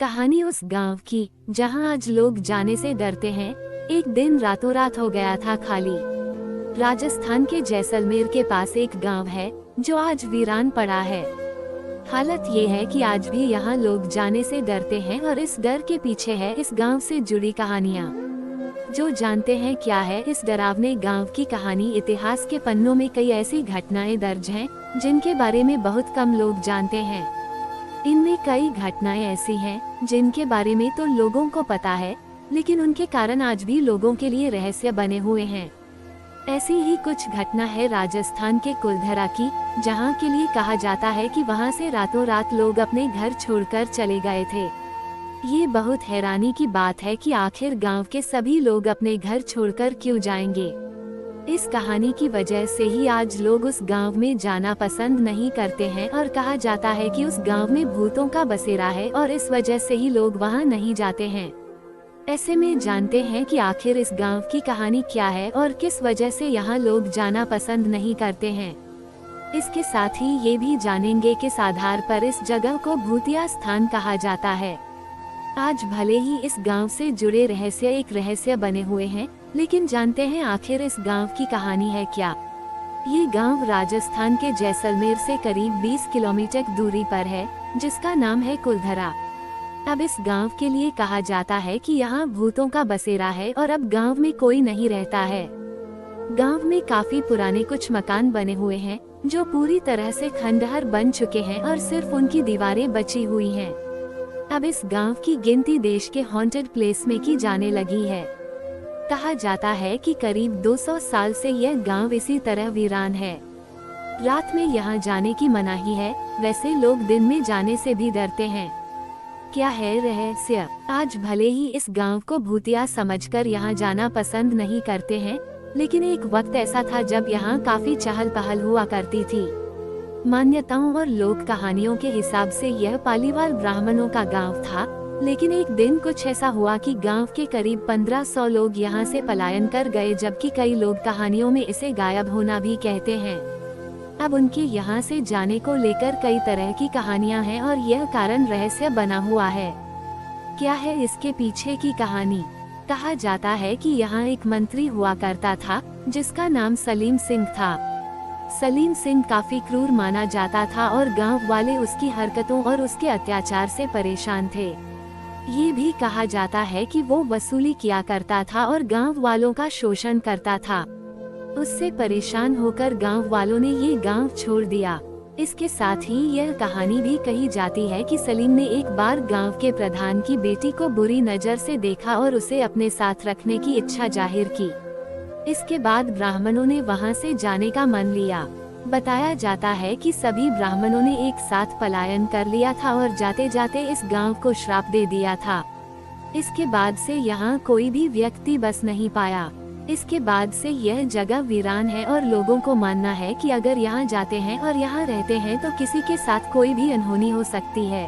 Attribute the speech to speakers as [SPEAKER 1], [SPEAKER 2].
[SPEAKER 1] कहानी उस गांव की जहां आज लोग जाने से डरते हैं। एक दिन रातों रात हो गया था खाली। राजस्थान के जैसलमेर के पास एक गांव है जो आज वीरान पड़ा है। हालत ये है कि आज भी यहाँ लोग जाने से डरते हैं और इस डर के पीछे है इस गांव से जुड़ी कहानियाँ। जो जानते हैं क्या है इस डरावने गांव की कहानी। इतिहास के पन्नों में कई ऐसी घटनाएं दर्ज हैं जिनके बारे में बहुत कम लोग जानते हैं। इनमें कई घटनाएं ऐसी हैं जिनके बारे में तो लोगों को पता है, लेकिन उनके कारण आज भी लोगों के लिए रहस्य बने हुए हैं। ऐसी ही कुछ घटना है राजस्थान के कुलधरा की, जहां के लिए कहा जाता है कि वहां से रातों रात लोग अपने घर छोड़कर चले गए थे। ये बहुत हैरानी की बात है कि आखिर गांव के सभी लोग अपने घर छोड़कर क्यों जाएंगे। इस कहानी की वजह से ही आज लोग उस गांव में जाना पसंद नहीं करते हैं और कहा जाता है कि उस गांव में भूतों का बसेरा है और इस वजह से ही लोग वहां नहीं जाते हैं। ऐसे में जानते हैं कि आखिर इस गांव की कहानी क्या है और किस वजह से यहाँ लोग जाना पसंद नहीं करते हैं। इसके साथ ही ये भी जानेंगे किस आधार पर इस जगह को भूतिया स्थान कहा जाता है। आज भले ही इस गांव से जुड़े रहस्य एक रहस्य बने हुए हैं, लेकिन जानते हैं आखिर इस गांव की कहानी है क्या। ये गांव राजस्थान के जैसलमेर से करीब 20 किलोमीटर दूरी पर है, जिसका नाम है कुलधरा। अब इस गांव के लिए कहा जाता है कि यहाँ भूतों का बसेरा है और अब गांव में कोई नहीं रहता है। गांव में काफी पुराने कुछ मकान बने हुए हैं जो पूरी तरह से खंडहर बन चुके हैं और सिर्फ उनकी दीवारें बची हुई हैं। अब इस गांव की गिनती देश के हॉन्टेड प्लेस में की जाने लगी है। कहा जाता है कि करीब 200 साल से यह गांव इसी तरह वीरान है। रात में यहाँ जाने की मनाही है, वैसे लोग दिन में जाने से भी डरते हैं। क्या है रहस्य? आज भले ही इस गांव को भूतिया समझकर यहाँ जाना पसंद नहीं करते हैं, लेकिन एक वक्त ऐसा था जब यहाँ काफी चहल पहल हुआ करती थी। मान्यताओं और लोक कहानियों के हिसाब से यह पालीवाल ब्राह्मणों का गांव था, लेकिन एक दिन कुछ ऐसा हुआ कि गांव के करीब 1500 लोग यहां से पलायन कर गए, जबकि कई लोग कहानियों में इसे गायब होना भी कहते हैं। अब उनके यहां से जाने को लेकर कई तरह की कहानियां हैं और यह कारण रहस्य बना हुआ है। क्या है इसके पीछे की कहानी? कहा जाता है कि यहाँ एक मंत्री हुआ करता था जिसका नाम सलीम सिंह था। सलीम सिंह काफी क्रूर माना जाता था और गांव वाले उसकी हरकतों और उसके अत्याचार से परेशान थे। ये भी कहा जाता है कि वो वसूली किया करता था और गांव वालों का शोषण करता था। उससे परेशान होकर गांव वालों ने ये गांव छोड़ दिया। इसके साथ ही यह कहानी भी कही जाती है कि सलीम ने एक बार गांव के प्रधान की बेटी को बुरी नजर से देखा और उसे अपने साथ रखने की इच्छा जाहिर की। इसके बाद ब्राह्मणों ने वहां से जाने का मन लिया। बताया जाता है कि सभी ब्राह्मणों ने एक साथ पलायन कर लिया था और जाते जाते इस गांव को श्राप दे दिया था। इसके बाद से यहाँ कोई भी व्यक्ति बस नहीं पाया। इसके बाद से यह जगह वीरान है और लोगों को मानना है कि अगर यहाँ जाते हैं और यहाँ रहते हैं तो किसी के साथ कोई भी अनहोनी हो सकती है।